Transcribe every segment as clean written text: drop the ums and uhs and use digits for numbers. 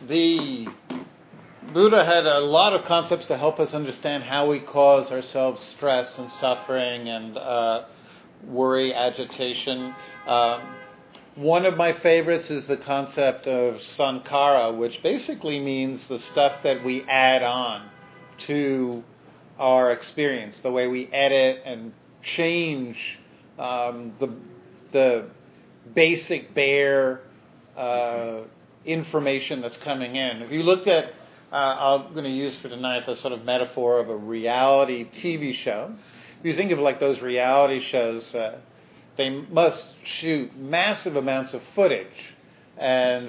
The Buddha had a lot of concepts to help us understand how we cause ourselves stress and suffering and worry, agitation. One of my favorites is the concept of sankara, which basically means the stuff that we add on to our experience, the way we edit and change the basic bare information that's coming in. If you look at, I'm going to use for tonight the sort of metaphor of a reality TV show. If you think of like those reality shows, they must shoot massive amounts of footage, and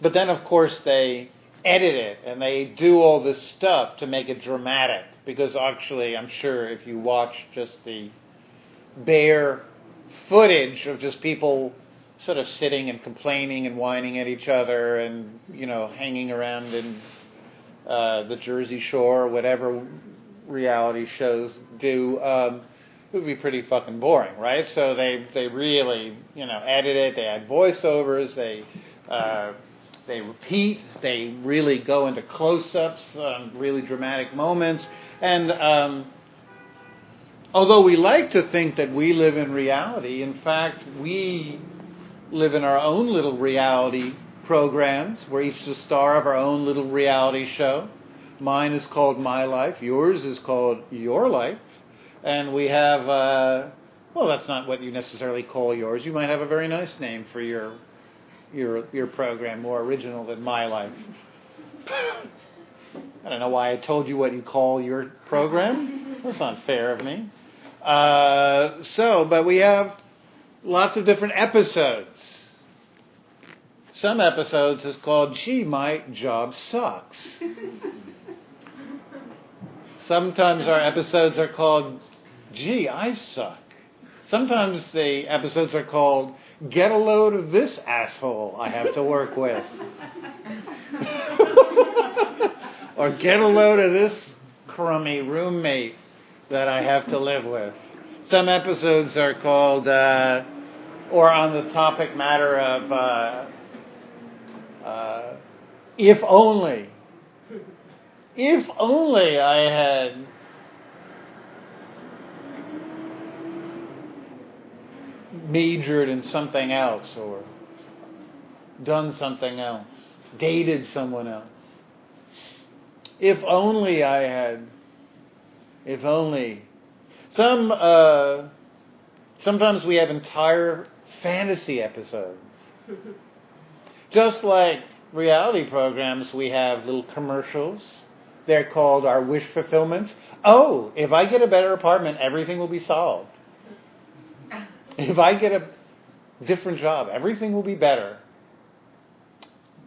but then of course they edit it and they do all this stuff to make it dramatic. Because actually, I'm sure if you watch just the bare footage of just people sort of sitting and complaining and whining at each other and, you know, hanging around in the Jersey Shore or whatever reality shows do, it would be pretty fucking boring, right? So they really, you know, edit it, they add voiceovers, they repeat, they really go into close-ups, really dramatic moments. And although we like to think that we live in reality, in fact, we live in our own little reality programs. We're each the star of our own little reality show. Mine is called My Life. Yours is called Your Life. And we have, well, that's not what you necessarily call yours. You might have a very nice name for your program, more original than My Life. I don't know why I told you what you call your program. That's not fair of me. But we have lots of different episodes. Some episodes is called, Gee, my job sucks. Sometimes our episodes are called, Gee, I suck. Sometimes the episodes are called, Get a load of this asshole I have to work with. Or get a load of this crummy roommate that I have to live with. Some episodes are called, or on the topic matter of, if only. If only I had majored in something else or done something else, dated someone else. If only I had. If only. Sometimes we have entire fantasy episodes. Just like reality programs, we have little commercials. They're called our wish fulfillments. Oh, if I get a better apartment, everything will be solved. If I get a different job, everything will be better.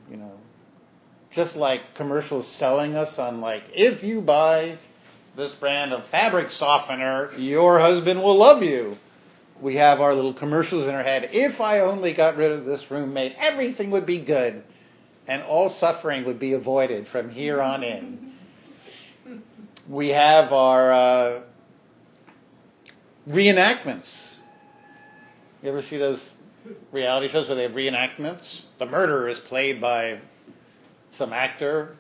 You know, just like commercials selling us on like, if you buy this brand of fabric softener, your husband will love you. We have our little commercials in our head. If I only got rid of this roommate, everything would be good. And all suffering would be avoided from here on in. We have our reenactments. You ever see those reality shows where they have reenactments? The murderer is played by some actor.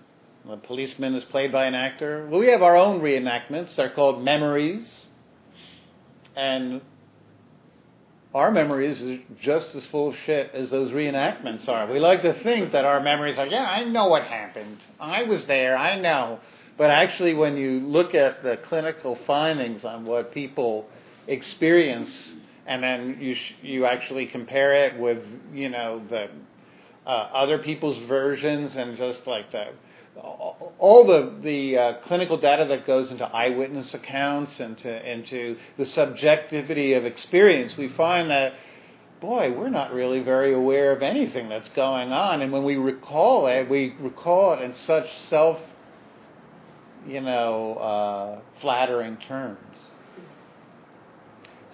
The policeman is played by an actor. Well, we have our own reenactments. They're called memories. And our memories are just as full of shit as those reenactments are. We like to think that our memories are, yeah, I know what happened. I was there, I know. But actually, when you look at the clinical findings on what people experience, and then you actually compare it with, you know, the other people's versions and just like all the clinical data that goes into eyewitness accounts and into the subjectivity of experience, we find that, boy, we're not really very aware of anything that's going on. And when we recall it in such flattering terms.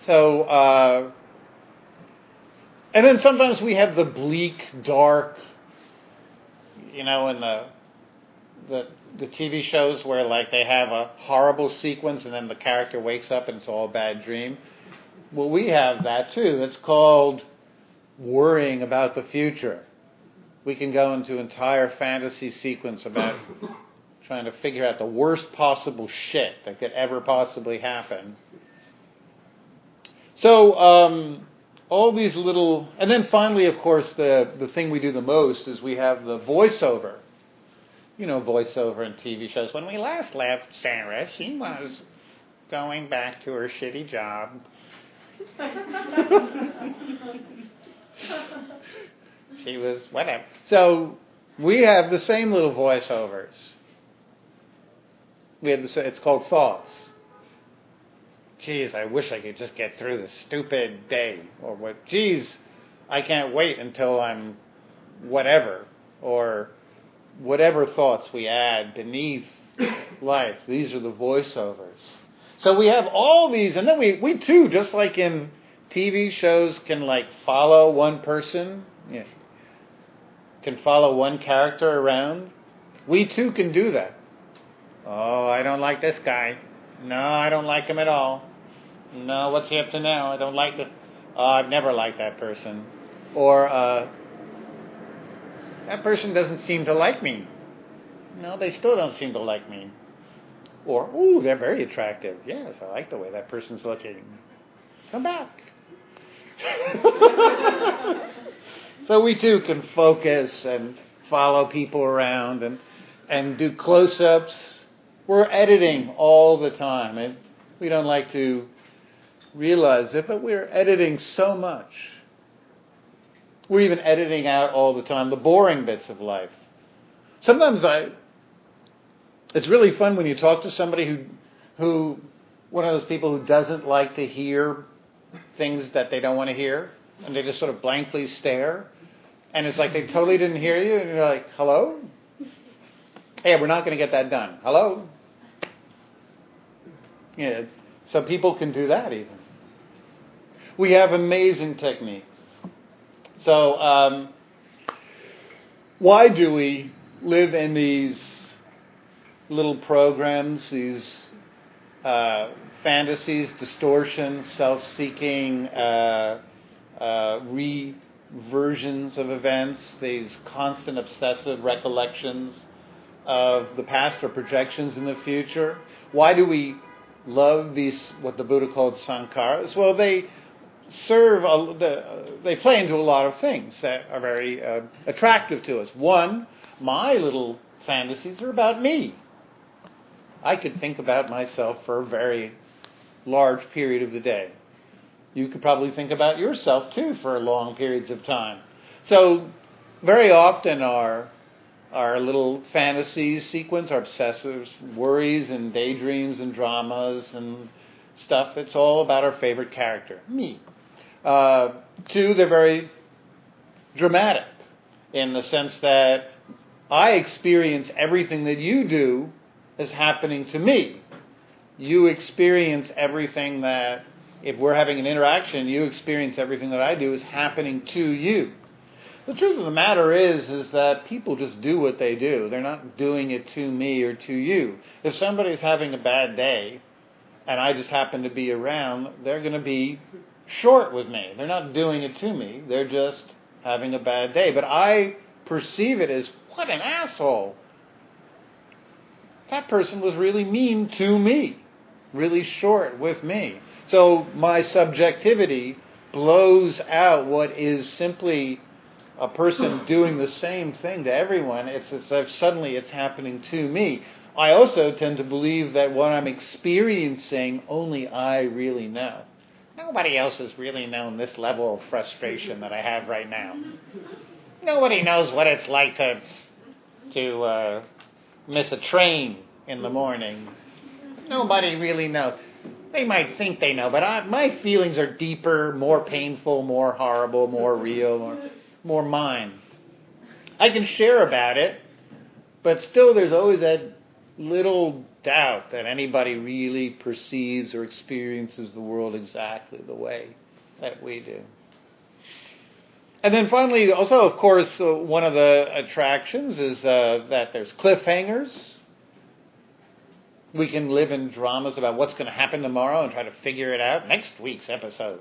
So, and then sometimes we have the bleak, dark, you know, in the TV shows where like they have a horrible sequence and then the character wakes up and it's all a bad dream. Well, we have that too. That's called worrying about the future. We can go into entire fantasy sequence about trying to figure out the worst possible shit that could ever possibly happen. So, all these little... And then finally, of course, the thing we do the most is we have the voiceover. You know, voiceover in TV shows. When we last left Sarah, she was going back to her shitty job. She was whatever. So we have the same little voiceovers. It's called thoughts. Geez, I wish I could just get through this stupid day. Or what? Geez, I can't wait until I'm whatever. Or whatever thoughts we add beneath life. These are the voiceovers. So we have all these, and then we too, just like in TV shows, can like follow one person, can follow one character around. We too can do that. Oh, I don't like this guy. No, I don't like him at all. No, what's he up to now? I don't like it. Oh, I've never liked that person. Or, that person doesn't seem to like me. No, they still don't seem to like me. Or, ooh, they're very attractive. Yes, I like the way that person's looking. Come back. So we too can focus and follow people around and do close-ups. We're editing all the time. And we don't like to realize it, but we're editing so much. We're even editing out all the time the boring bits of life. Sometimes it's really fun when you talk to somebody who one of those people who doesn't like to hear things that they don't want to hear, and they just sort of blankly stare, and it's like they totally didn't hear you, and you're like, hello? Hey, we're not going to get that done. Hello? Yeah, so people can do that even. We have amazing techniques. So, why do we live in these little programs, these fantasies, distortions, self-seeking, reversions of events, these constant obsessive recollections of the past or projections in the future? Why do we love these, what the Buddha called sankaras? Well, they play into a lot of things that are very attractive to us. One, my little fantasies are about me. I could think about myself for a very large period of the day. You could probably think about yourself too for long periods of time. So very often our little fantasies sequence, our obsessive worries and daydreams and dramas and stuff, it's all about our favorite character, me. Two, they're very dramatic in the sense that I experience everything that you do as happening to me. You experience everything that, if we're having an interaction, you experience everything that I do as happening to you. The truth of the matter is that people just do what they do. They're not doing it to me or to you. If somebody's having a bad day and I just happen to be around, they're going to be short with me. They're not doing it to me. They're just having a bad day. But I perceive it as, what an asshole. That person was really mean to me, really short with me. So my subjectivity blows out what is simply a person doing the same thing to everyone. It's as if suddenly it's happening to me. I also tend to believe that what I'm experiencing, only I really know. Nobody else has really known this level of frustration that I have right now. Nobody knows what it's like to miss a train in the morning. Nobody really knows. They might think they know, but my feelings are deeper, more painful, more horrible, more real, more mine. I can share about it, but still there's always that little doubt that anybody really perceives or experiences the world exactly the way that we do. And then finally, also, of course, one of the attractions is that there's cliffhangers. We can live in dramas about what's going to happen tomorrow and try to figure it out next week's episode.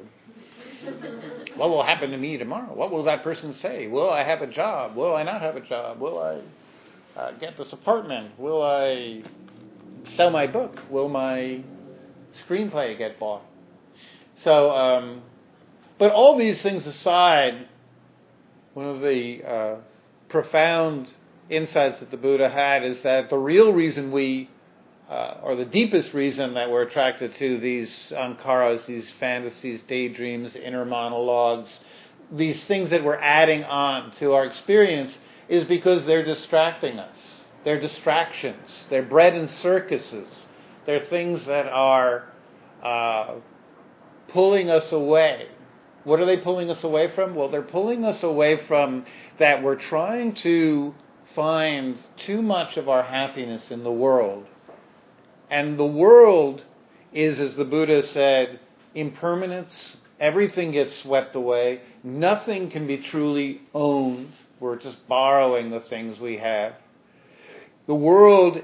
What will happen to me tomorrow? What will that person say? Will I have a job? Will I not have a job? Will I get this apartment? Will I sell my book? Will my screenplay get bought? So, but all these things aside, one of the profound insights that the Buddha had is that the real reason or the deepest reason that we're attracted to these sankaras, these fantasies, daydreams, inner monologues, these things that we're adding on to our experience is because they're distracting us. They're distractions. They're bread and circuses. They're things that are pulling us away. What are they pulling us away from? Well, they're pulling us away from that we're trying to find too much of our happiness in the world. And the world is, as the Buddha said, impermanence. Everything gets swept away. Nothing can be truly owned. We're just borrowing the things we have. The world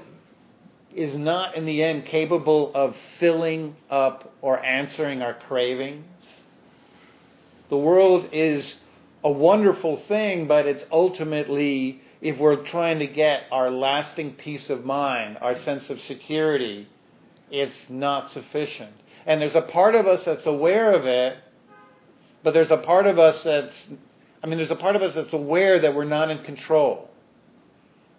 is not, in the end, capable of filling up or answering our cravings. The world is a wonderful thing, but it's ultimately, if we're trying to get our lasting peace of mind, our sense of security, it's not sufficient. And there's a part of us that's aware of it, but there's a part of us that's aware that we're not in control.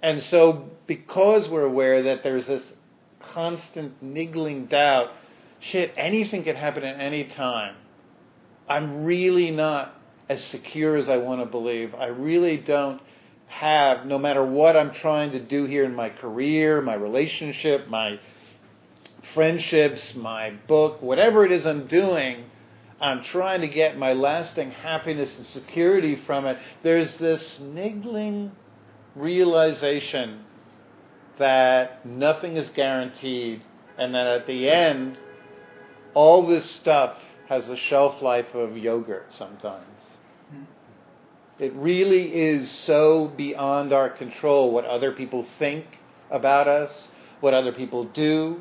And so, because we're aware that there's this constant niggling doubt, anything could happen at any time. I'm really not as secure as I want to believe. I really don't have, no matter what I'm trying to do here in my career, my relationship, my friendships, my book, whatever it is I'm doing, I'm trying to get my lasting happiness and security from it. There's this niggling realization that nothing is guaranteed and that at the end, all this stuff has the shelf life of yogurt sometimes. It really is so beyond our control what other people think about us, what other people do,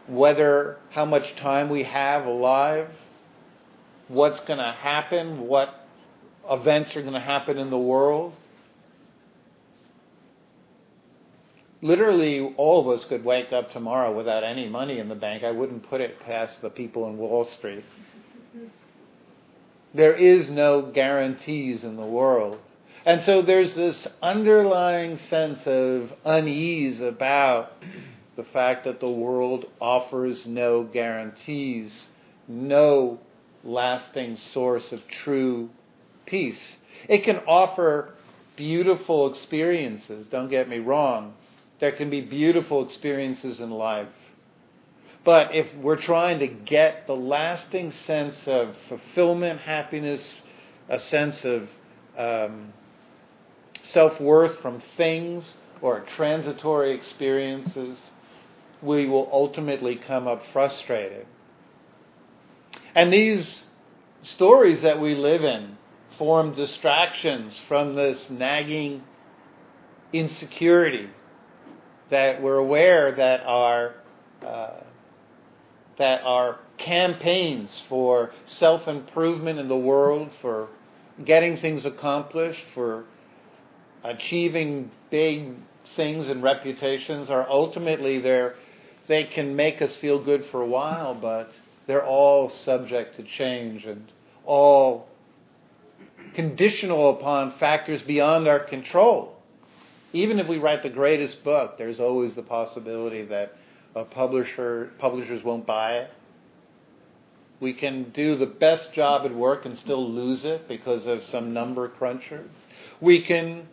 how much time we have alive, what's going to happen, what events are going to happen in the world. Literally, all of us could wake up tomorrow without any money in the bank. I wouldn't put it past the people in Wall Street. There is no guarantees in the world. And so there's this underlying sense of unease about the fact that the world offers no guarantees, no lasting source of true peace. It can offer beautiful experiences, don't get me wrong. There can be beautiful experiences in life. But if we're trying to get the lasting sense of fulfillment, happiness, a sense of self-worth from things or transitory experiences, we will ultimately come up frustrated. And these stories that we live in form distractions from this nagging insecurity that we're aware that our campaigns for self-improvement in the world, for getting things accomplished, for achieving big things and reputations are ultimately they can make us feel good for a while, but they're all subject to change and all conditional upon factors beyond our control. Even if we write the greatest book, there's always the possibility that publishers won't buy it. We can do the best job at work and still lose it because of some number cruncher. We can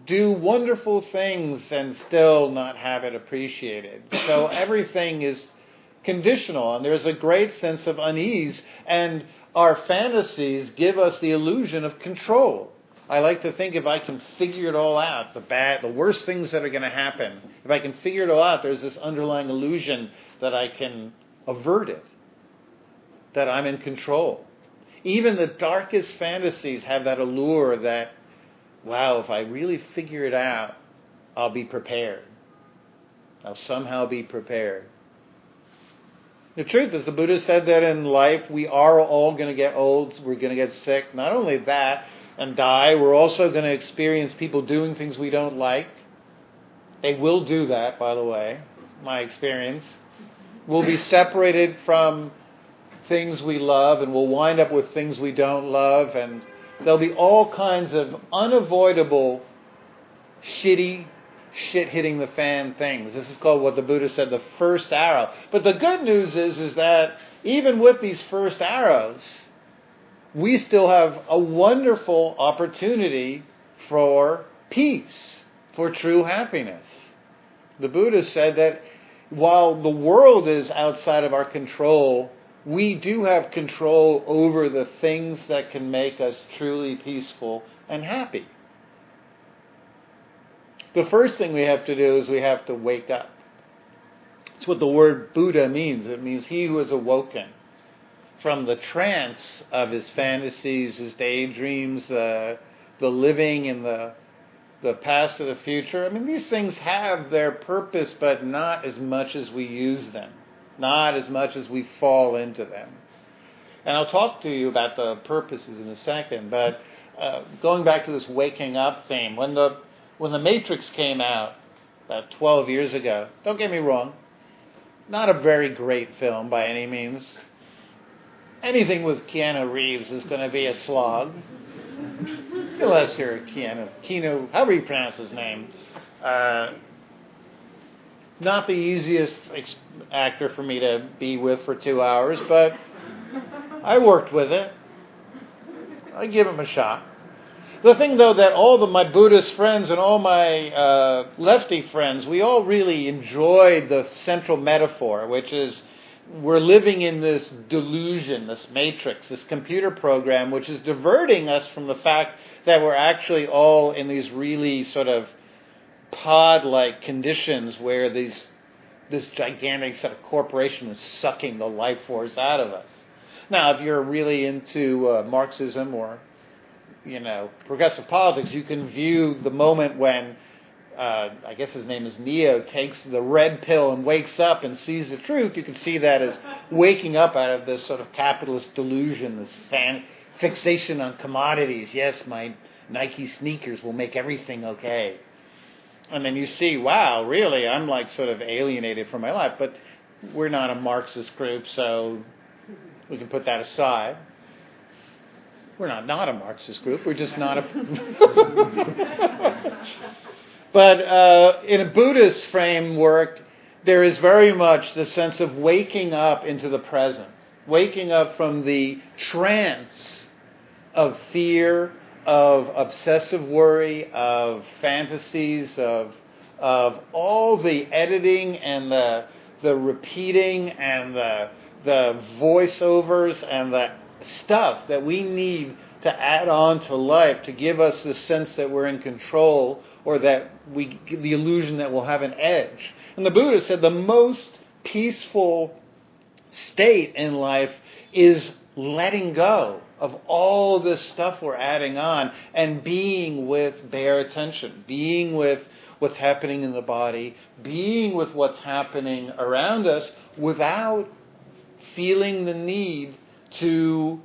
do wonderful things and still not have it appreciated. So everything is conditional, and there's a great sense of unease, and our fantasies give us the illusion of control. I like to think if I can figure it all out, the worst things that are going to happen, if I can figure it all out, there's this underlying illusion that I can avert it, that I'm in control. Even the darkest fantasies have that allure that, wow, if I really figure it out, I'll be prepared. I'll somehow be prepared. The truth is, the Buddha said that in life we are all going to get old, we're going to get sick. Not only that, and die, we're also going to experience people doing things we don't like. They will do that, by the way, my experience. We'll be separated from things we love, and we'll wind up with things we don't love, and there'll be all kinds of unavoidable, shitty, shit-hitting the fan things. This is called what the Buddha said, the first arrow. But the good news is that even with these first arrows, we still have a wonderful opportunity for peace, for true happiness. The Buddha said that while the world is outside of our control, we do have control over the things that can make us truly peaceful and happy. The first thing we have to do is we have to wake up. That's what the word Buddha means. It means he who has awoken from the trance of his fantasies, his daydreams, the living in the past or the future. I mean, these things have their purpose, but not as much as we use them. Not as much as we fall into them. And I'll talk to you about the purposes in a second, but going back to this waking up theme, when the Matrix came out about 12 years ago, don't get me wrong, not a very great film by any means. Anything with Keanu Reeves is going to be a slog. Unless you're Keanu, however you pronounce his name. Not the easiest actor for me to be with for 2 hours, but I worked with it. I give him a shot. The thing, though, that all of my Buddhist friends and all my lefty friends, we all really enjoyed the central metaphor, which is we're living in this delusion, this matrix, this computer program, which is diverting us from the fact that we're actually all in these really sort of pod-like conditions where this gigantic sort of corporation is sucking the life force out of us. Now, if you're really into Marxism or progressive politics, you can view the moment when, I guess his name is Neo, takes the red pill and wakes up and sees the truth. You can see that as waking up out of this sort of capitalist delusion, this fixation on commodities. Yes, my Nike sneakers will make everything okay. And then you see, wow, really, I'm like sort of alienated from my life. But we're not a Marxist group, so we can put that aside. We're not a Marxist group. We're just not a... But in a Buddhist framework, there is very much the sense of waking up into the present. Waking up from the trance of fear, of obsessive worry, of fantasies, of all the editing and the repeating and the voiceovers and the stuff that we need to add on to life to give us the sense that we're in control or that we give the illusion that we'll have an edge. And the Buddha said the most peaceful state in life is letting go of all this stuff we're adding on and being with bare attention, being with what's happening in the body, being with what's happening around us without feeling the need to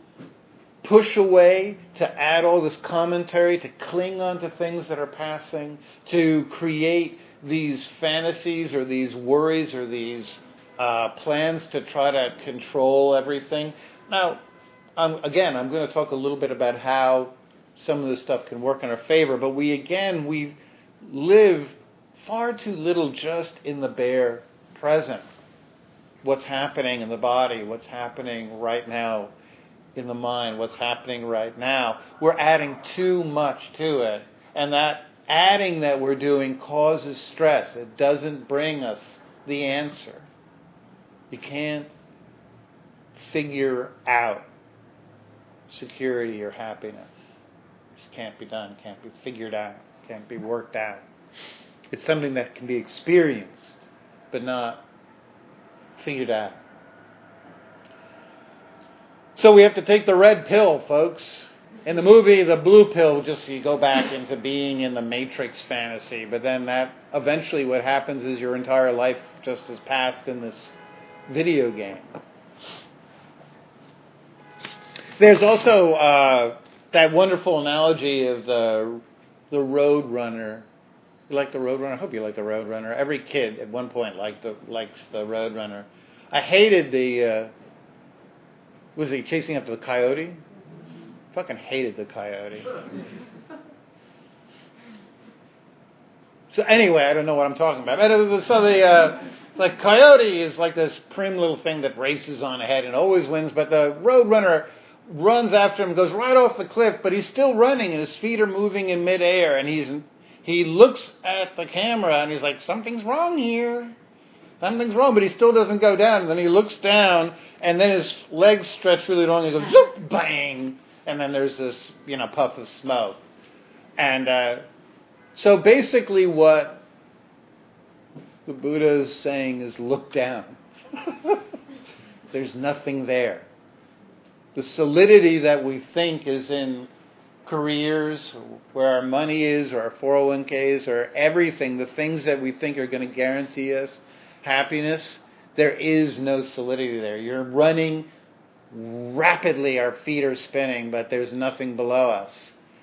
push away, to add all this commentary, to cling on to things that are passing, to create these fantasies or these worries or these plans to try to control everything. Now, I'm going to talk a little bit about how some of this stuff can work in our favor, but we live far too little just in the bare present. What's happening in the body, what's happening right now in the mind, what's happening right now. We're adding too much to it, and that adding that we're doing causes stress. It doesn't bring us the answer. You can't figure out security or happiness. It just can't be done, can't be figured out, can't be worked out. It's something that can be experienced, but not figured out. So we have to take the red pill, folks. In the movie, the blue pill, just you go back into being in the Matrix fantasy, but then that eventually what happens is your entire life just is passed in this video game. There's also that wonderful analogy of the road runner. You like the road runner? I hope you like the road runner. Every kid at one point likes the road runner. I hated the. Was he chasing after the coyote? Fucking hated the coyote. So anyway, I don't know what I'm talking about. So the coyote is like this prim little thing that races on ahead and always wins, but the road runner runs after him, goes right off the cliff, but he's still running and his feet are moving in midair, and he looks at the camera and he's like, something's wrong here. Something's wrong, but he still doesn't go down. And then he looks down, and then his legs stretch really long, and he goes, zoop, bang, and then there's this, puff of smoke. And so basically what the Buddha is saying is look down. There's nothing there. The solidity that we think is in careers, where our money is, or our 401ks, or everything, the things that we think are going to guarantee us happiness, there is no solidity there. You're running rapidly, our feet are spinning, but there's nothing below us.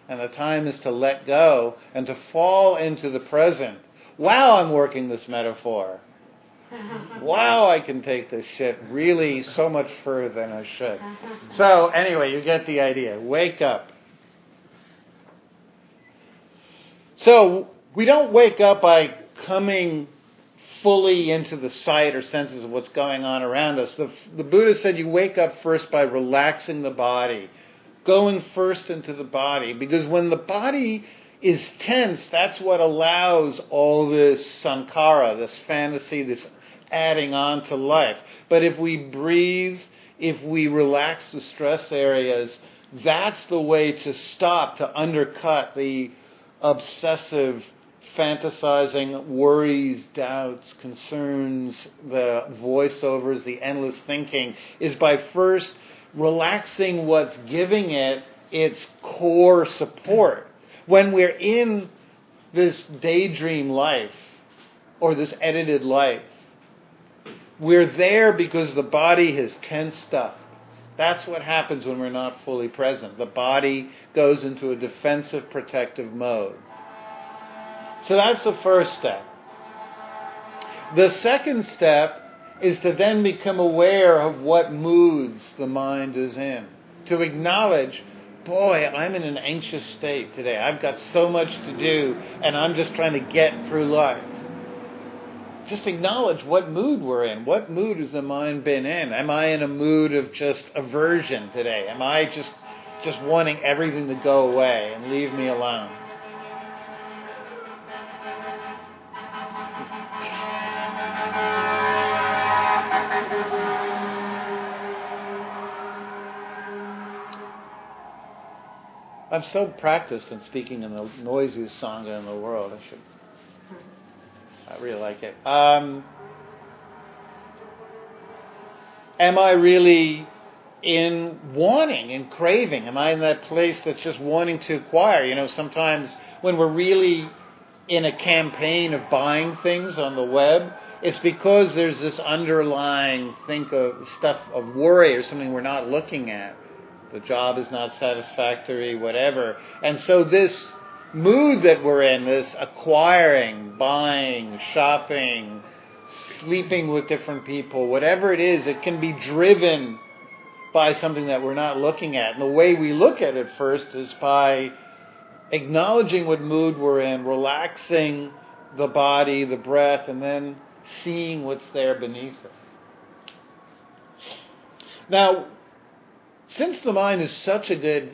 And the time is to let go and to fall into the present. Wow, I'm working this metaphor. Wow, I can take this shit really so much further than I should. So anyway, you get the idea. Wake up. So we don't wake up by coming fully into the sight or senses of what's going on around us. The Buddha said you wake up first by relaxing the body, going first into the body, because when the body is tense, that's what allows all this sankara, this fantasy, this adding on to life. But if we breathe, if we relax the stress areas, that's the way to stop, to undercut the obsessive fantasizing, worries, doubts, concerns, the voiceovers, the endless thinking, is by first relaxing what's giving it its core support. When we're in this daydream life, or this edited life, we're there because the body has tensed up. That's what happens when we're not fully present. The body goes into a defensive, protective mode. So that's the first step. The second step is to then become aware of what moods the mind is in. To acknowledge, boy, I'm in an anxious state today. I've got so much to do, and I'm just trying to get through life. Just acknowledge what mood we're in. What mood has the mind been in? Am I in a mood of just aversion today? Am I just wanting everything to go away and leave me alone? I'm so practiced in speaking in the noisiest sangha in the world. I really like it. Am I really in wanting and craving? Am I in that place that's just wanting to acquire? Sometimes when we're really in a campaign of buying things on the web, it's because there's this underlying stuff of worry or something we're not looking at. The job is not satisfactory, whatever. And so this mood that we're in, this acquiring, buying, shopping, sleeping with different people, whatever it is, it can be driven by something that we're not looking at. And the way we look at it first is by acknowledging what mood we're in, relaxing the body, the breath, and then seeing what's there beneath it. Now, since the mind is such a good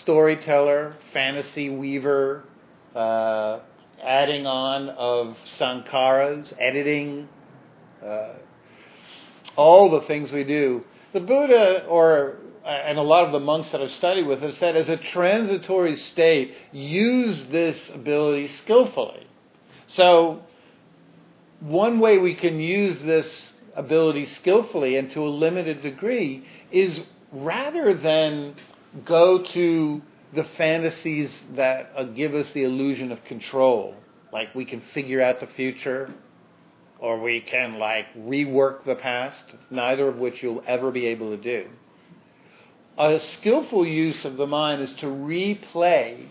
storyteller, fantasy weaver, adding on of sankaras, editing, all the things we do, the Buddha, and a lot of the monks that I've studied with, have said as a transitory state, use this ability skillfully. So one way we can use this ability skillfully and to a limited degree is rather than go to the fantasies that give us the illusion of control, like we can figure out the future, or we can rework the past, neither of which you'll ever be able to do. A skillful use of the mind is to replay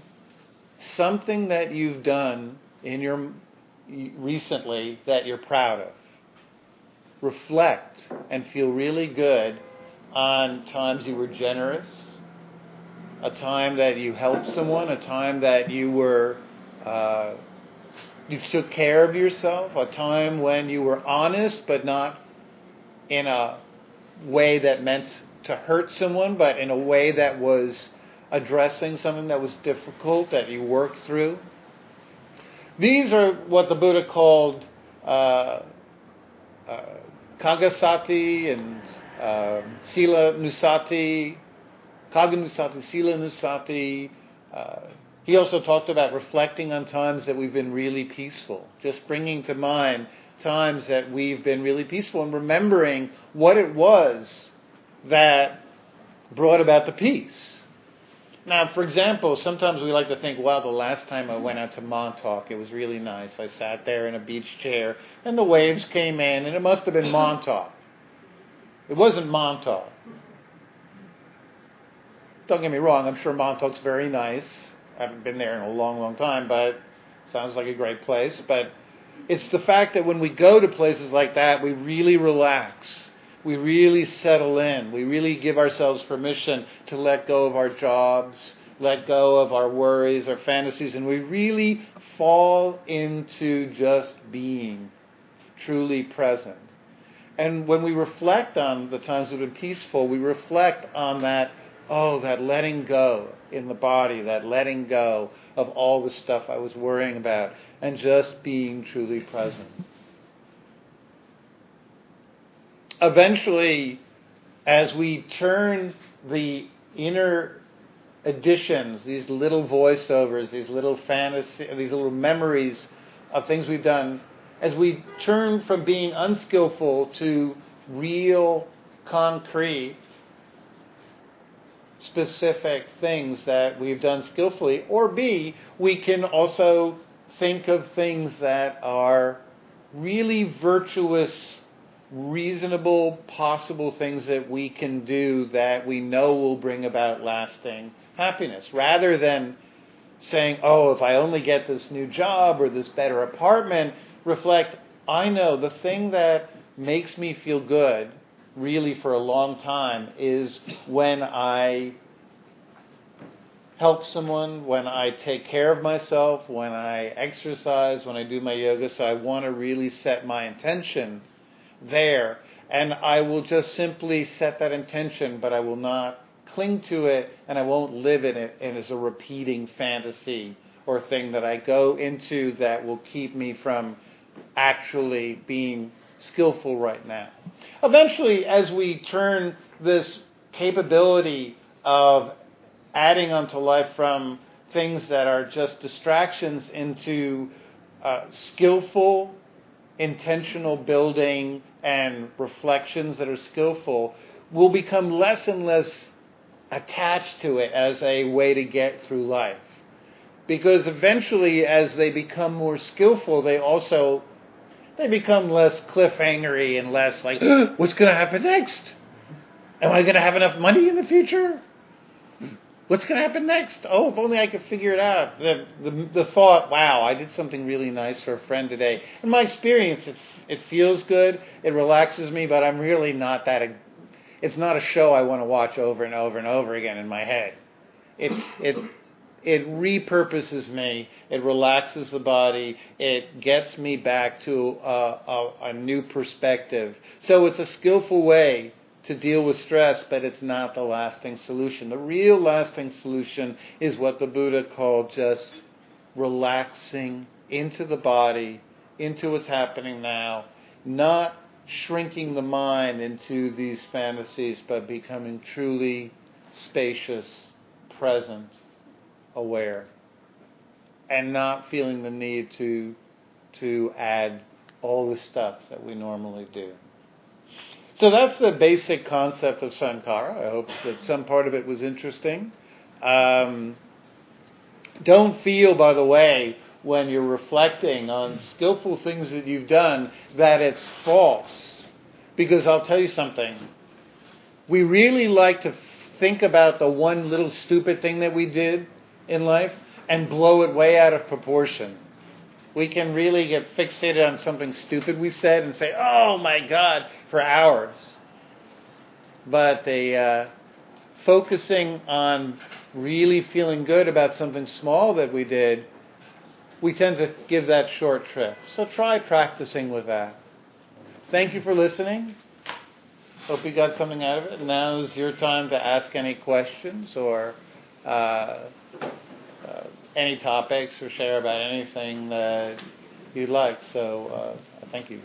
something that you've done in your recently that you're proud of. Reflect and feel really good on times you were generous, a time that you helped someone, a time that you were you took care of yourself, a time when you were honest but not in a way that meant to hurt someone, but in a way that was addressing something that was difficult that you worked through. These are what the Buddha called Kagasati and Sila Nusati, Kaganusati, Sila Nusati. He also talked about reflecting on times that we've been really peaceful, just bringing to mind times that we've been really peaceful and remembering what it was that brought about the peace. Now, for example, sometimes we like to think, well, the last time I went out to Montauk, it was really nice. I sat there in a beach chair, and the waves came in, and it must have been Montauk. It wasn't Montauk. Don't get me wrong, I'm sure Montauk's very nice. I haven't been there in a long, long time, but sounds like a great place. But it's the fact that when we go to places like that, we really relax. We really settle in. We really give ourselves permission to let go of our jobs, let go of our worries, our fantasies, and we really fall into just being truly present. And when we reflect on the times we've been peaceful, we reflect on that, that letting go in the body, that letting go of all the stuff I was worrying about, and just being truly present. Eventually, as we turn the inner additions, these little voiceovers, these little fantasies, these little memories of things we've done, as we turn from being unskillful to real, concrete, specific things that we've done skillfully, or B, we can also think of things that are really virtuous, reasonable, possible things that we can do that we know will bring about lasting happiness. Rather than saying, if I only get this new job or this better apartment, reflect, I know the thing that makes me feel good really for a long time is when I help someone, when I take care of myself, when I exercise, when I do my yoga. So I want to really set my intention there. And I will just simply set that intention, but I will not cling to it, and I won't live in it and as a repeating fantasy or thing that I go into that will keep me from actually being skillful right now. Eventually, as we turn this capability of adding onto life from things that are just distractions into skillful, intentional building and reflections that are skillful, we'll become less and less attached to it as a way to get through life. Because eventually, as they become more skillful, they become less cliffhangery and less like, what's going to happen next? Am I going to have enough money in the future? What's going to happen next? If only I could figure it out. The thought, wow, I did something really nice for a friend today. In my experience, it feels good, it relaxes me, but I'm really not that. It's not a show I want to watch over and over and over again in my head. It repurposes me. It relaxes the body. It gets me back to a new perspective. So it's a skillful way to deal with stress, but it's not the lasting solution. The real lasting solution is what the Buddha called just relaxing into the body, into what's happening now, not shrinking the mind into these fantasies, but becoming truly spacious, present, aware, and not feeling the need to add all the stuff that we normally do. So that's the basic concept of sankara. I hope that some part of it was interesting. Don't feel, by the way, when you're reflecting on skillful things that you've done, that it's false. Because I'll tell you something. We really like to think about the one little stupid thing that we did in life and blow it way out of proportion. We can really get fixated on something stupid we said and say, oh my God, for hours. But focusing on really feeling good about something small that we did, we tend to give that short trip. So try practicing with that. Thank you for listening. Hope you got something out of it. Now's your time to ask any questions or any topics or share about anything that you'd like. So thank you.